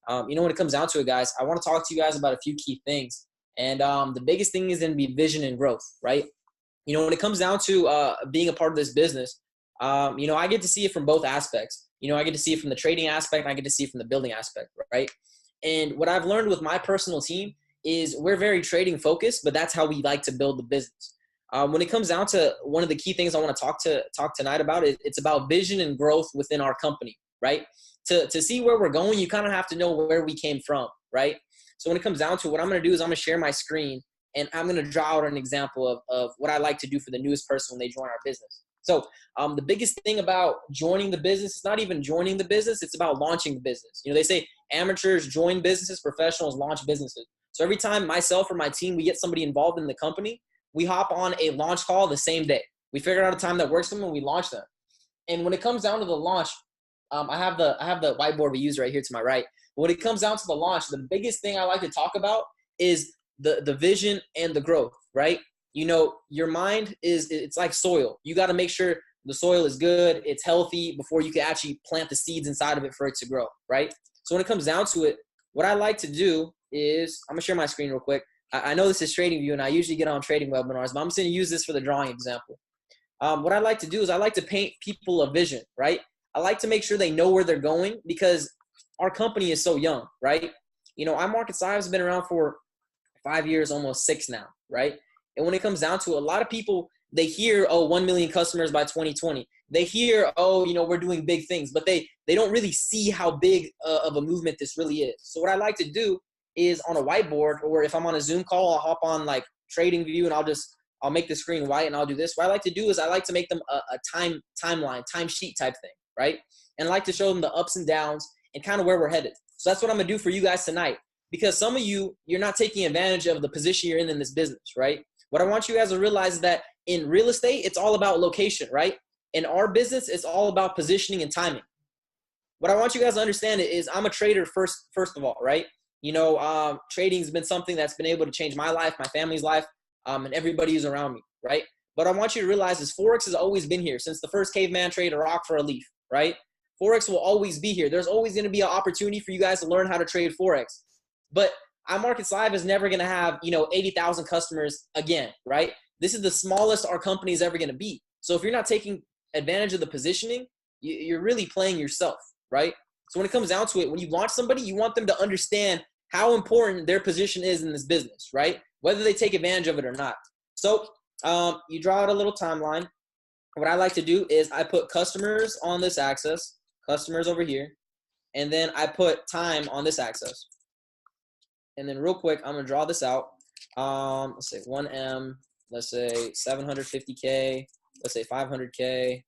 When it comes down to it, guys, I want to talk to you guys about a few key things. And the biggest thing is going to be vision and growth, right? When it comes down to being a part of this business, I get to see it from both aspects. I get to see it from the trading aspect, and I get to see it from the building aspect, right? And what I've learned with my personal team is we're very trading focused, but that's how we like to build the business. When it comes down to one of the key things I want to talk tonight about, it's about vision and growth within our company, right? To see where we're going, you kind of have to know where we came from, right? So when it comes down to it, what I'm going to do is I'm going to share my screen, and I'm going to draw out an example of what I like to do for the newest person when they join our business. So the biggest thing about joining the business is not even joining the business. It's about launching the business. They say amateurs join businesses, professionals launch businesses. So every time myself or my team, we get somebody involved in the company, we hop on a launch call the same day. We figure out a time that works for them and we launch them. And when it comes down to the launch, I have the whiteboard we use right here to my right. But when it comes down to the launch, the biggest thing I like to talk about is the vision and the growth, right? Your mind it's like soil. You got to make sure the soil is good, it's healthy before you can actually plant the seeds inside of it for it to grow, right? So when it comes down to it, what I like to do is, I'm gonna share my screen real quick. I know this is TradingView, and I usually get on trading webinars, but I'm just gonna use this for the drawing example. What I like to do is I like to paint people a vision, right? I like to make sure they know where they're going because our company is so young, right? iMarketsLive has been around for 5 years, almost 6 now, right? And when it comes down to it, a lot of people, they hear, 1 million customers by 2020. They hear, we're doing big things, but they don't really see how big of a movement this really is. So what I like to do is on a whiteboard, or if I'm on a Zoom call, I'll hop on like TradingView and I'll make the screen white and I'll do this. What I like to do is I like to make them a timeline, timesheet type thing, right? And I like to show them the ups and downs and kind of where we're headed. So that's what I'm gonna do for you guys tonight, because some of you're not taking advantage of the position you're in this business, right? What I want you guys to realize is that in real estate, it's all about location, right? In our business, it's all about positioning and timing. What I want you guys to understand is I'm a trader first of all, right? Trading has been something that's been able to change my life, my family's life, and everybody who's around me, right? But I want you to realize is Forex has always been here since the first caveman traded a rock for a leaf, right? Forex will always be here. There's always going to be an opportunity for you guys to learn how to trade Forex. But iMarketsLive is never going to have, 80,000 customers again, right? This is the smallest our company is ever going to be. So if you're not taking advantage of the positioning, you're really playing yourself, right? So when it comes down to it, when you launch somebody, you want them to understand how important their position is in this business, right? Whether they take advantage of it or not. So you draw out a little timeline. What I like to do is I put customers on this axis, customers over here, and then I put time on this axis. And then real quick, I'm going to draw this out. Let's say 1M, let's say 750K, let's say 500K,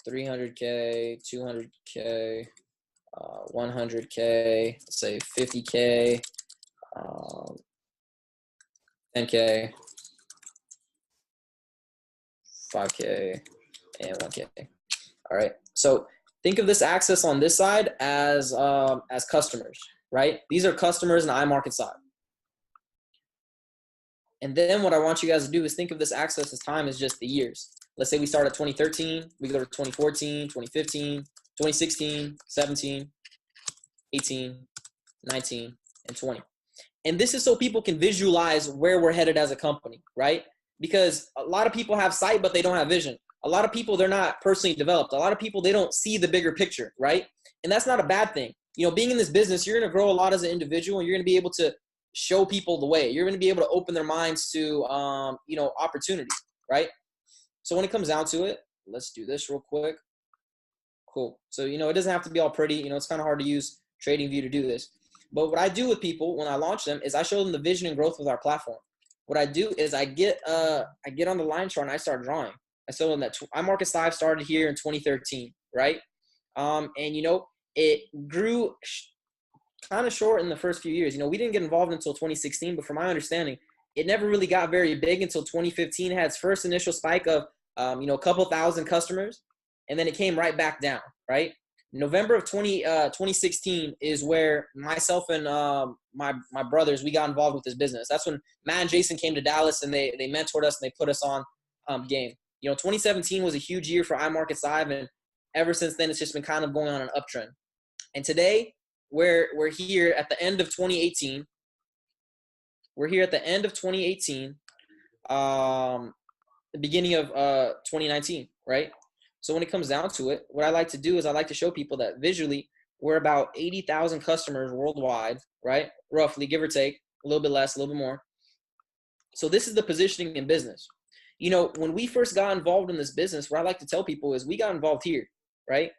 300K, 200K, 100K, let's say 50K, 10K, 5K, and 1K. All right. So think of this axis on this side as customers, right? These are customers in the iMarketsLive. And then what I want you guys to do is think of this axis as time as just the years. Let's say we start at 2013, we go to 2014, 2015, 2016, 17, 18, 19, and 20. And this is so people can visualize where we're headed as a company, right? Because a lot of people have sight, but they don't have vision. A lot of people, they're not personally developed. A lot of people, they don't see the bigger picture, right? And that's not a bad thing. Being in this business, you're going to grow a lot as an individual, and you're going to be able to show people the way. You're going to be able to open their minds to, opportunity, right? So when it comes down to it, let's do this real quick. Cool. So, it doesn't have to be all pretty. It's kind of hard to use TradingView to do this. But what I do with people when I launch them is I show them the vision and growth with our platform. What I do is I get on the line chart and I start drawing. I show them that iMarketsLive started here in 2013, right? And it grew kind of short in the first few years. We didn't get involved until 2016, but from my understanding, it never really got very big until 2015. It had its first initial spike of, a couple thousand customers, and then it came right back down, right? November of 2016 is where myself and my brothers, we got involved with this business. That's when Matt and Jason came to Dallas, and they mentored us and they put us on game. 2017 was a huge year for iMarketsLive, and ever since then, it's just been kind of going on an uptrend. And today, we're here at the end of 2018. We're here at the end of 2018, the beginning of 2019, right? So when it comes down to it, what I like to do is I like to show people that visually we're about 80,000 customers worldwide, right? Roughly, give or take, a little bit less, a little bit more. So this is the positioning in business. You know, when we first got involved in this business, what I like to tell people is we got involved here, right?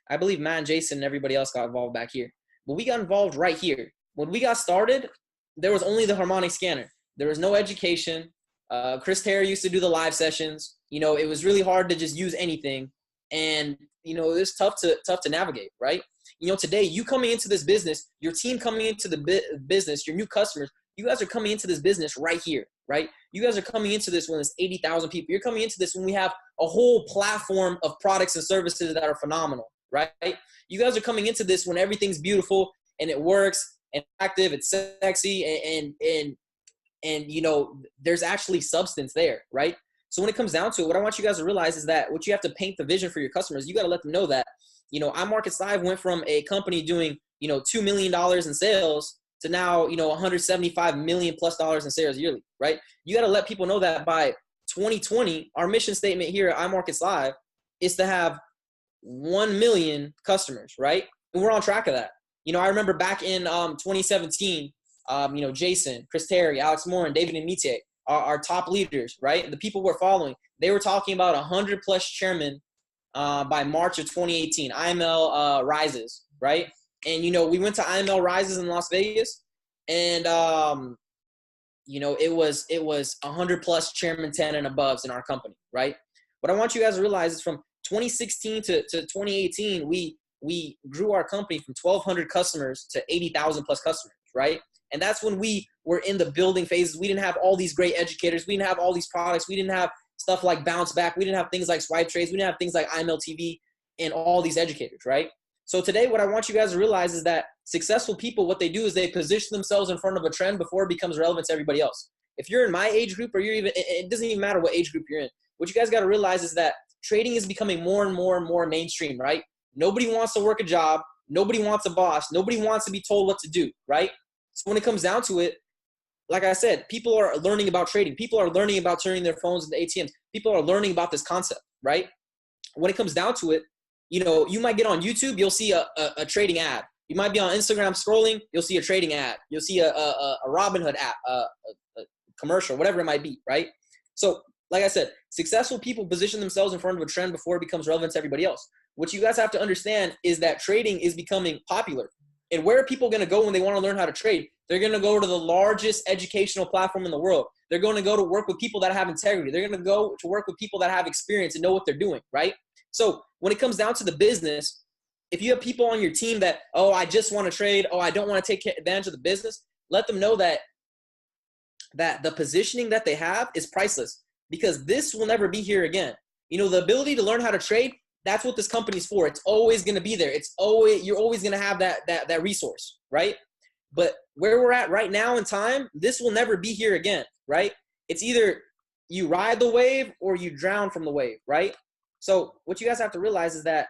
I believe Matt and Jason and everybody else got involved back here. But we got involved right here. When we got started, there was only the harmonic scanner. There was no education. Chris Terry used to do the live sessions. You know, it was really hard to just use anything. And, you know, it was tough to navigate, right? You know, today, you coming into this business, your team coming into the business, your new customers, you guys are coming into this business right here, right? You guys are coming into this when it's 80,000 people. You're coming into this when we have a whole platform of products and services that are phenomenal, right? You guys are coming into this when everything's beautiful and it works and active, it's sexy, and you know, there's actually substance there, right? So when it comes down to it, what I want you guys to realize is that what you have to paint the vision for your customers, you got to let them know that, you know, iMarketsLive went from a company doing, you know, $2 million in sales to now, you know, $175 million plus in sales yearly, right? You got to let people know that by 2020, our mission statement here at iMarketsLive is to have 1 million customers, right? And we're on track of that. You know, I remember back in 2017, you know, Jason, Chris Terry, Alex Moore, and David Imite, our top leaders, right? The people we're following, they were talking about 100 plus chairmen by March of 2018. IML Rises, right? And, you know, we went to IML Rises in Las Vegas, and, you know, it was 100 plus chairman 10 and aboves in our company, right? What I want you guys to realize is from 2016 to 2018, we grew our company from 1,200 customers to 80,000 plus customers, right? And that's when we were in the building phases. We didn't have all these great educators. We didn't have all these products. We didn't have stuff like Bounce Back. We didn't have things like Swipe Trades. We didn't have things like IML TV and all these educators, right? So today, what I want you guys to realize is that successful people, what they do is they position themselves in front of a trend before it becomes relevant to everybody else. If you're in my age group or you're even, it doesn't even matter what age group you're in. What you guys got to realize is that trading is becoming more and more and more mainstream, right? Nobody wants to work a job. Nobody wants a boss. Nobody wants to be told what to do, right? So when it comes down to it, like I said, people are learning about trading. People are learning about turning their phones into ATMs. People are learning about this concept, right? When it comes down to it, you know, you might get on YouTube, you'll see a trading ad. You might be on Instagram scrolling, you'll see a trading ad. You'll see a Robinhood app, a commercial, whatever it might be, right? So like I said, successful people position themselves in front of a trend before it becomes relevant to everybody else. What you guys have to understand is that trading is becoming popular. And where are people going to go when they want to learn how to trade? They're going to go to the largest educational platform in the world. They're going to go to work with people that have integrity. They're going to go to work with people that have experience and know what they're doing, right? So when it comes down to the business, if you have people on your team that, oh, I just want to trade, oh, I don't want to take advantage of the business, let them know that the positioning that they have is priceless, because this will never be here again. You know, the ability to learn how to trade, that's what this company's for. It's always going to be there. You're always going to have that resource, right? But where we're at right now in time, this will never be here again, right? It's either you ride the wave or you drown from the wave, right? So what you guys have to realize is that,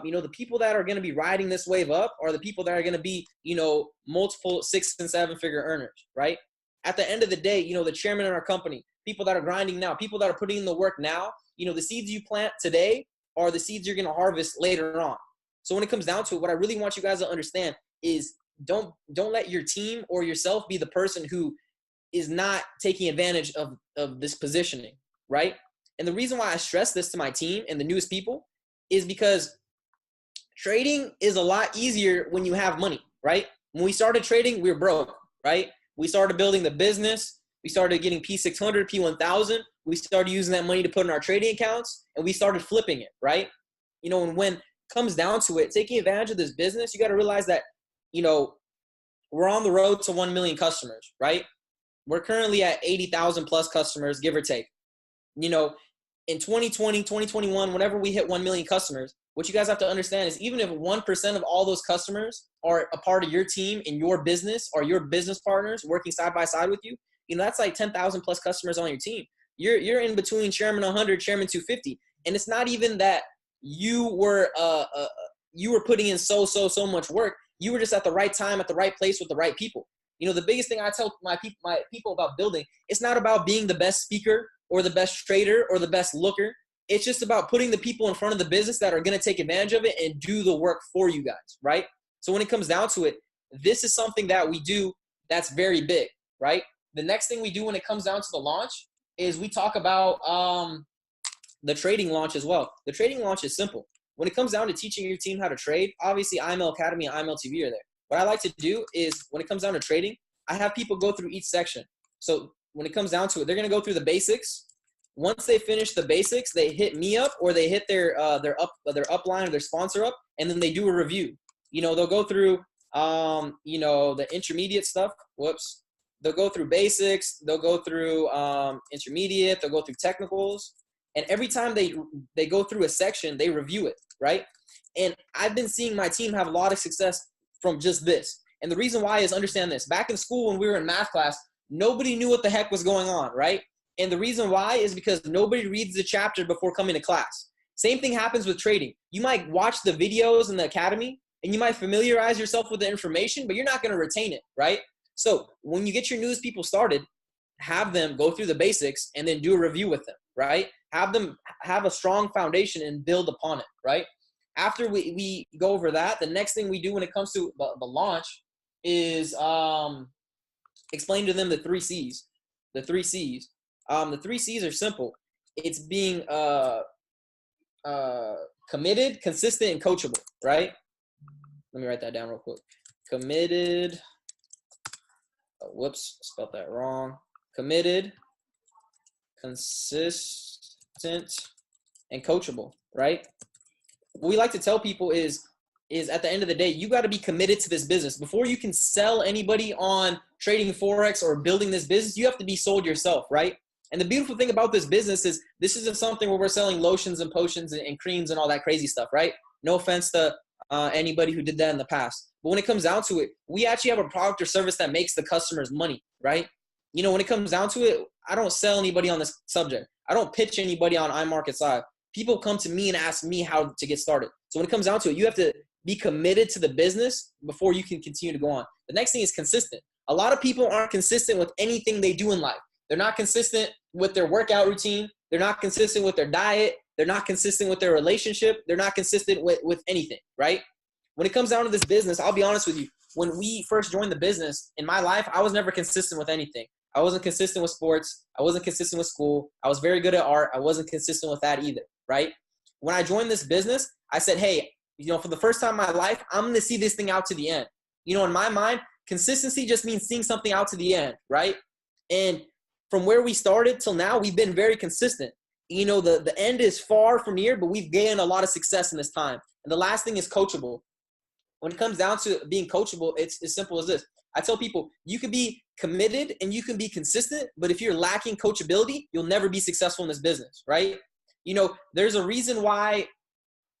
you know, the people that are going to be riding this wave up are the people that are going to be, you know, multiple 6- and 7-figure earners, right? At the end of the day, you know, the chairman in our company, people that are grinding now, people that are putting in the work now, you know, the seeds you plant today are the seeds you're going to harvest later on. So when it comes down to it, what I really want you guys to understand is don't let your team or yourself be the person who is not taking advantage of this positioning, right? And the reason why I stress this to my team and the newest people is because trading is a lot easier when you have money, right? When we started trading, we were broke, right? We started building the business. We started getting P600, P1000. We started using that money to put in our trading accounts, and we started flipping it, right? You know, and when it comes down to it, taking advantage of this business, you got to realize that, you know, we're on the road to 1 million customers, right? We're currently at 80,000 plus customers, give or take. You know, in 2020, 2021, whenever we hit 1 million customers, what you guys have to understand is even if 1% of all those customers are a part of your team in your business or your business partners working side by side with you, you know, that's like 10,000 plus customers on your team. You're in between Chairman 100, Chairman 250. And it's not even that you were putting in so much work. You were just at the right time, at the right place with the right people. You know, the biggest thing I tell my people about building, it's not about being the best speaker or the best trader or the best looker. It's just about putting the people in front of the business that are going to take advantage of it and do the work for you guys, right? So when it comes down to it, this is something that we do that's very big, right? The next thing we do when it comes down to the launch is we talk about the trading launch as well. The trading launch is simple. When it comes down to teaching your team how to trade, obviously IML Academy and IML TV are there. What I like to do is when it comes down to trading, I have people go through each section. So when it comes down to it, they're going to go through the basics. Once they finish the basics, they hit me up or they hit their upline or their sponsor up, and then they do a review. You know, they'll go through, you know, the intermediate stuff. Whoops. They'll go through basics. They'll go through intermediate. They'll go through technicals. And every time they go through a section, they review it, right? And I've been seeing my team have a lot of success from just this. And the reason why is, understand this. Back in school when we were in math class, nobody knew what the heck was going on, right? And the reason why is because nobody reads the chapter before coming to class. Same thing happens with trading. You might watch the videos in the academy and you might familiarize yourself with the information, but you're not going to retain it, right? So when you get your news people started, have them go through the basics and then do a review with them, right? Have them have a strong foundation and build upon it, right? After we go over that, the next thing we do when it comes to the launch is explain to them the 3 C's. The 3 C's. The 3 C's are simple. It's being committed, consistent, and coachable, right? Let me write that down real quick. Committed. Oh, whoops, spelled that wrong. Committed, consistent, and coachable, right? What we like to tell people is at the end of the day, you got to be committed to this business. Before you can sell anybody on trading Forex or building this business, you have to be sold yourself, right? And the beautiful thing about this business is this isn't something where we're selling lotions and potions and creams and all that crazy stuff, right? No offense to anybody who did that in the past. But when it comes down to it, we actually have a product or service that makes the customers money, right? You know, when it comes down to it, I don't sell anybody on this subject. I don't pitch anybody on iMarketsLive. People come to me and ask me how to get started. So when it comes down to it, you have to be committed to the business before you can continue to go on. The next thing is consistent. A lot of people aren't consistent with anything they do in life. They're not consistent with their workout routine. They're not consistent with their diet. They're not consistent with their relationship. They're not consistent with anything, right? When it comes down to this business, I'll be honest with you. When we first joined the business, in my life, I was never consistent with anything. I wasn't consistent with sports. I wasn't consistent with school. I was very good at art. I wasn't consistent with that either, right? When I joined this business, I said, hey, you know, for the first time in my life, I'm going to see this thing out to the end. You know, in my mind, consistency just means seeing something out to the end, right? And from where we started till now, we've been very consistent. You know, the end is far from near, but we've gained a lot of success in this time. And the last thing is coachable. When it comes down to being coachable, it's as simple as this. I tell people, you can be committed and you can be consistent, but if you're lacking coachability, you'll never be successful in this business, right? You know, there's a reason why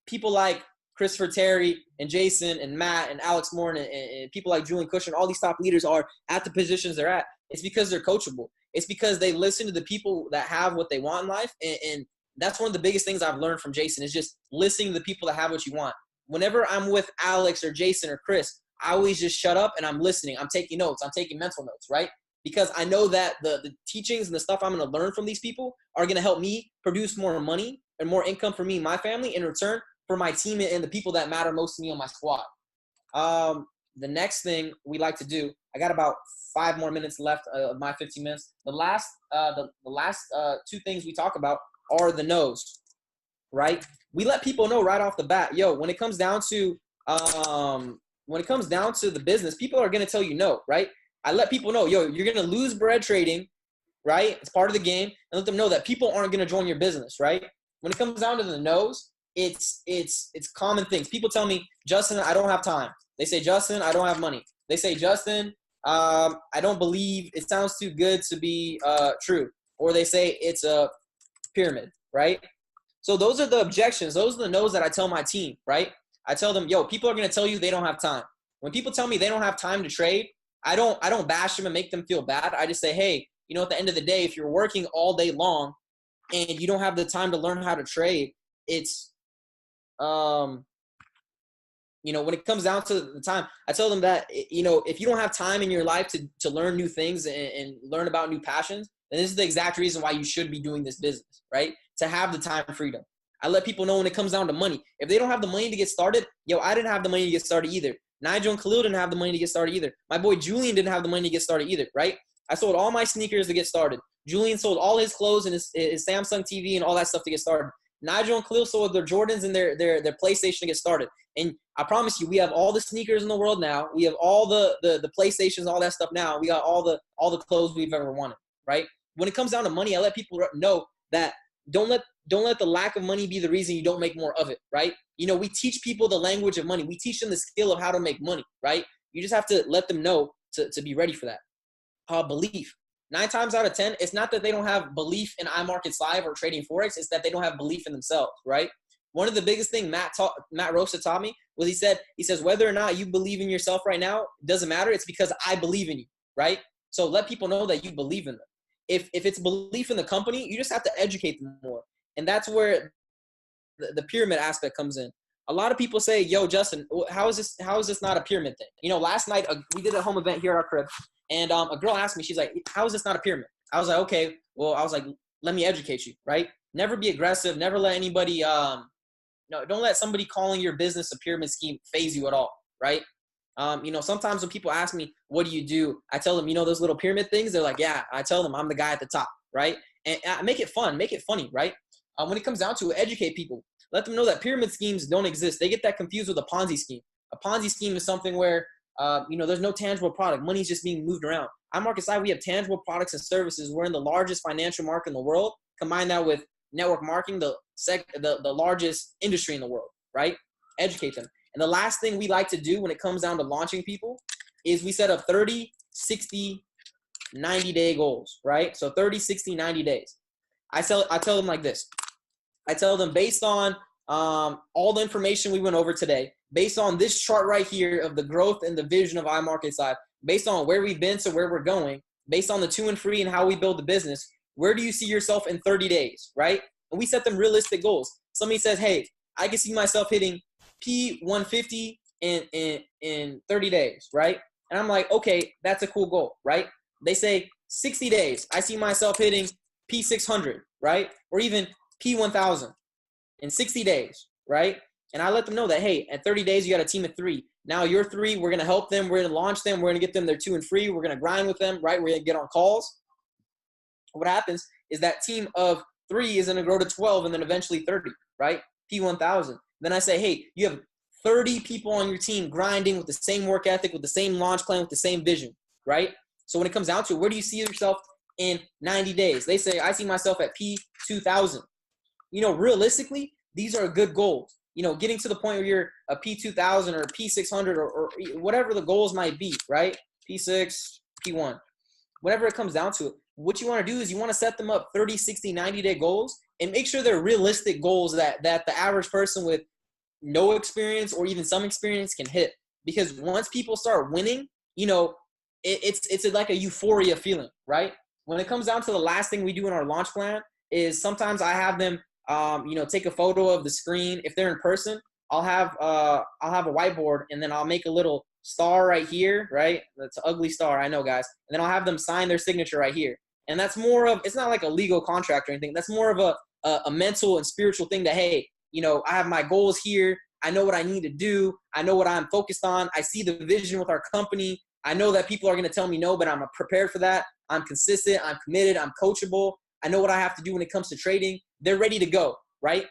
people like Christopher Terry and Jason and Matt and Alex Moore and people like Julian Cushing, all these top leaders are at the positions they're at. It's because they're coachable. It's because they listen to the people that have what they want in life. And that's one of the biggest things I've learned from Jason is just listening to the people that have what you want. Whenever I'm with Alex or Jason or Chris, I always just shut up and I'm listening. I'm taking notes. I'm taking mental notes, right? Because I know that the teachings and the stuff I'm going to learn from these people are going to help me produce more money and more income for me and my family in return for my team and the people that matter most to me on my squad. The next thing we like to do, I got about 5 more minutes left of my 15 minutes. The last 2 things we talk about are the no's, right? We let people know right off the bat, yo, when it comes down to the business, people are going to tell you no, right? I let people know, yo, you're going to lose bread trading, right? It's part of the game. And let them know that people aren't going to join your business, right? When it comes down to the no's, it's common things. People tell me, Justin, I don't have time. They say, Justin, I don't have money. They say, Justin, I don't believe, it sounds too good to be true. Or they say it's a pyramid, right? So those are the objections. Those are the no's that I tell my team, right? I tell them, yo, people are going to tell you they don't have time. When people tell me they don't have time to trade, I don't bash them and make them feel bad. I just say, hey, you know, at the end of the day, if you're working all day long and you don't have the time to learn how to trade, it's when it comes down to the time, I tell them that, if you don't have time in your life to learn new things and learn about new passions, then this is the exact reason why you should be doing this business, right? To have the time freedom. I let people know when it comes down to money. If they don't have the money to get started, I didn't have the money to get started either. Nigel and Khalil didn't have the money to get started either. My boy Julian didn't have the money to get started either, right? I sold all my sneakers to get started. Julian sold all his clothes and his Samsung TV and all that stuff to get started. Nigel and Khalil sold their Jordans and their PlayStation to get started. And I promise you, we have all the sneakers in the world now. We have all the PlayStations, all that stuff now. We got all the clothes we've ever wanted, right? When it comes down to money, I let people know that don't let the lack of money be the reason you don't make more of it, right? We teach people the language of money. We teach them the skill of how to make money, right? You just have to let them know to be ready for that. Belief. 9 times out of 10, it's not that they don't have belief in iMarketsLive or trading Forex. It's that they don't have belief in themselves, right? One of the biggest things Matt Rosa taught me was he says, whether or not you believe in yourself right now, doesn't matter. It's because I believe in you, right? So let people know that you believe in them. If it's belief in the company, you just have to educate them more. And that's where the pyramid aspect comes in. A lot of people say, yo, Justin, how is this not a pyramid thing? Last night we did a home event here at our crib. And a girl asked me, she's like, how is this not a pyramid? I was like, okay, well, let me educate you, right? Never be aggressive. Never let anybody, don't let somebody calling your business a pyramid scheme phase you at all, right? Sometimes when people ask me, what do you do? I tell them, those little pyramid things. They're like, yeah, I tell them I'm the guy at the top, right? And make it fun, make it funny, right? When it comes down to it, educate people. Let them know that pyramid schemes don't exist. They get that confused with a Ponzi scheme. A Ponzi scheme is something where there's no tangible product. Money's just being moved around. iMarketsLive, we have tangible products and services. We're in the largest financial market in the world. Combine that with network marketing, the largest industry in the world, right? Educate them. And the last thing we like to do when it comes down to launching people is we set up 30, 60, 90-day goals, right? So 30, 60, 90 days. I tell them like this. I tell them based on all the information we went over today, based on this chart right here of the growth and the vision of iMarketsLive, based on where we've been to where we're going, based on the 2 and 3 and how we build the business, where do you see yourself in 30 days, right? And we set them realistic goals. Somebody says, hey, I can see myself hitting P150 in 30 days, right? And I'm like, okay, that's a cool goal, right? They say 60 days, I see myself hitting P600, right? Or even P1000 in 60 days, right? And I let them know that, hey, at 30 days, you got a team of 3. Now your 3, we're going to help them. We're going to launch them. We're going to get them their 2 and 3. We're going to grind with them, right? We're going to get on calls. What happens is that team of 3 is going to grow to 12 and then eventually 30, right? P1000. Then I say, hey, you have 30 people on your team grinding with the same work ethic, with the same launch plan, with the same vision, right? So when it comes down to it, where do you see yourself in 90 days? They say, I see myself at P2000. Realistically, these are good goals. Getting to the point where you're a P2000 or a P600 or whatever the goals might be, right? P6, P1, whatever it comes down to it. What you want to do is you want to set them up 30, 60, 90-day goals and make sure they're realistic goals that the average person with no experience or even some experience can hit. Because once people start winning, it's like a euphoria feeling, right? When it comes down to the last thing we do in our launch plan is sometimes I have them take a photo of the screen. If they're in person, I'll have a whiteboard and then I'll make a little star right here, right? That's an ugly star, I know, guys. And then I'll have them sign their signature right here. And that's more of, it's not like a legal contract or anything. That's more of a mental and spiritual thing that, hey, I have my goals here. I know what I need to do. I know what I'm focused on. I see the vision with our company. I know that people are going to tell me no, but I'm prepared for that. I'm consistent. I'm committed. I'm coachable. I know what I have to do when it comes to trading. They're ready to go, right?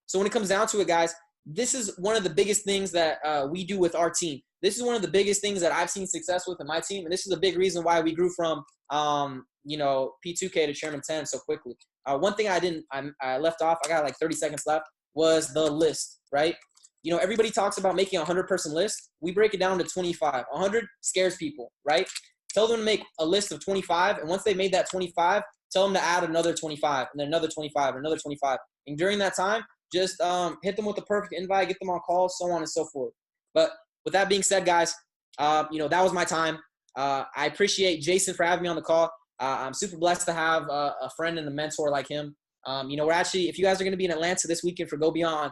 So when it comes down to it, guys, this is one of the biggest things that we do with our team. This is one of the biggest things that I've seen success with in my team. And this is a big reason why we grew from, P2K to Chairman 10 so quickly. One thing I left off, I got like 30 seconds left, was the list, right? Everybody talks about making a 100-person list. We break it down to 25. 100 scares people, right? Tell them to make a list of 25. And once they made that 25, tell them to add another 25 and then another 25 and another 25. And during that time, just hit them with the perfect invite, get them on calls, so on and so forth. But with that being said, guys, that was my time. I appreciate Jason for having me on the call. I'm super blessed to have a friend and a mentor like him. We're actually, if you guys are going to be in Atlanta this weekend for Go Beyond,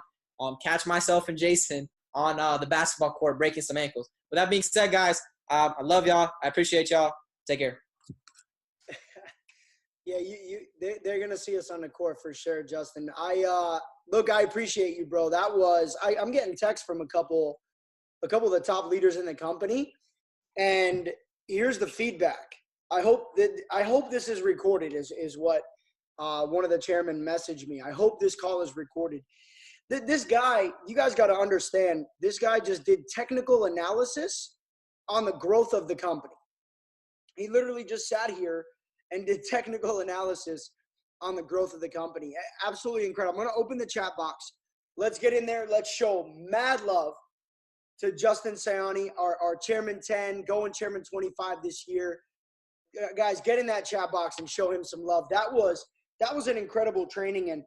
catch myself and Jason on the basketball court breaking some ankles. With that being said, guys, I love y'all. I appreciate y'all. Take care. Yeah, they're gonna see us on the court for sure, Justin. Look, I appreciate you, bro. I'm getting texts from a couple of the top leaders in the company, and here's the feedback. I hope this is recorded. Is what one of the chairmen messaged me. I hope this call is recorded. This guy, you guys got to understand. This guy just did technical analysis on the growth of the company. He literally just sat here and did technical analysis on the growth of the company. Absolutely incredible. I'm going to open the chat box. Let's get in there. Let's show mad love to Justin Sayani, our Chairman 10, going Chairman 25 this year. Guys, get in that chat box and show him some love. That was an incredible training. And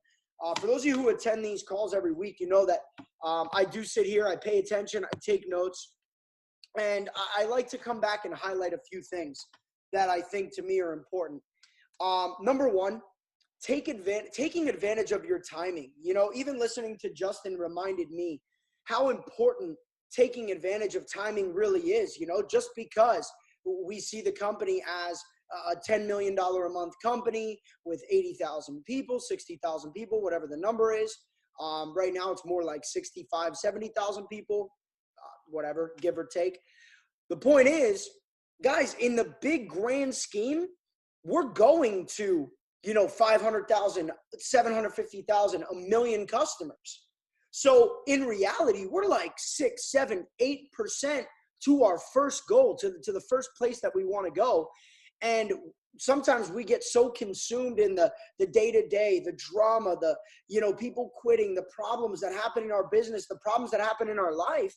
for those of you who attend these calls every week, you know that I do sit here, I pay attention, I take notes, and I like to come back and highlight a few things that I think to me are important. Number one, taking advantage of your timing. You know, even listening to Justin reminded me how important taking advantage of timing really is. You know, just because we see the company as a $10 million a month company with 80,000 people, 60,000 people, whatever the number is. Right now it's more like 65, 70,000 people, whatever, give or take. The point is, guys, in the big grand scheme, we're going to, 500,000, 750,000, a million customers. So in reality, we're like 6, 7, 8% to our first goal, to the first place that we want to go. And sometimes we get so consumed in the day-to-day, the drama, the, people quitting, the problems that happen in our business, the problems that happen in our life.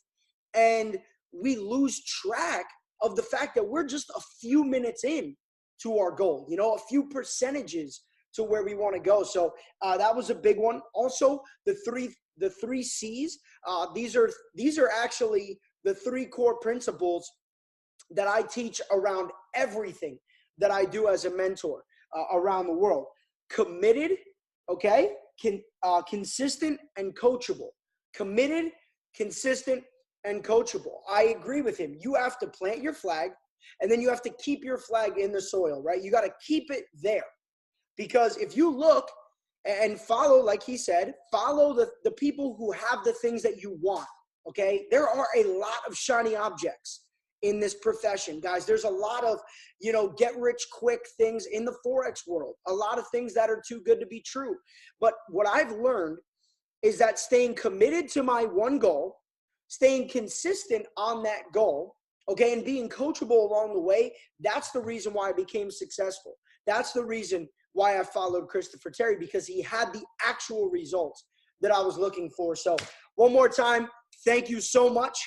And we lose track of the fact that we're just a few minutes in to our goal, a few percentages to where we want to go. So that was a big one. Also, the three C's. These are actually the 3 core principles that I teach around everything that I do as a mentor around the world. Committed, okay? Consistent and coachable. Committed, consistent, and coachable. I agree with him. You have to plant your flag, and then you have to keep your flag in the soil, right? You got to keep it there. Because if you look and follow, like he said, follow the people who have the things that you want, okay? There are a lot of shiny objects in this profession, guys. There's a lot of, get rich quick things in the Forex world, a lot of things that are too good to be true. But what I've learned is that staying committed to my one goal, staying consistent on that goal, okay, and being coachable along the way, that's the reason why I became successful. That's the reason why I followed Christopher Terry, because he had the actual results that I was looking for. So one more time, thank you so much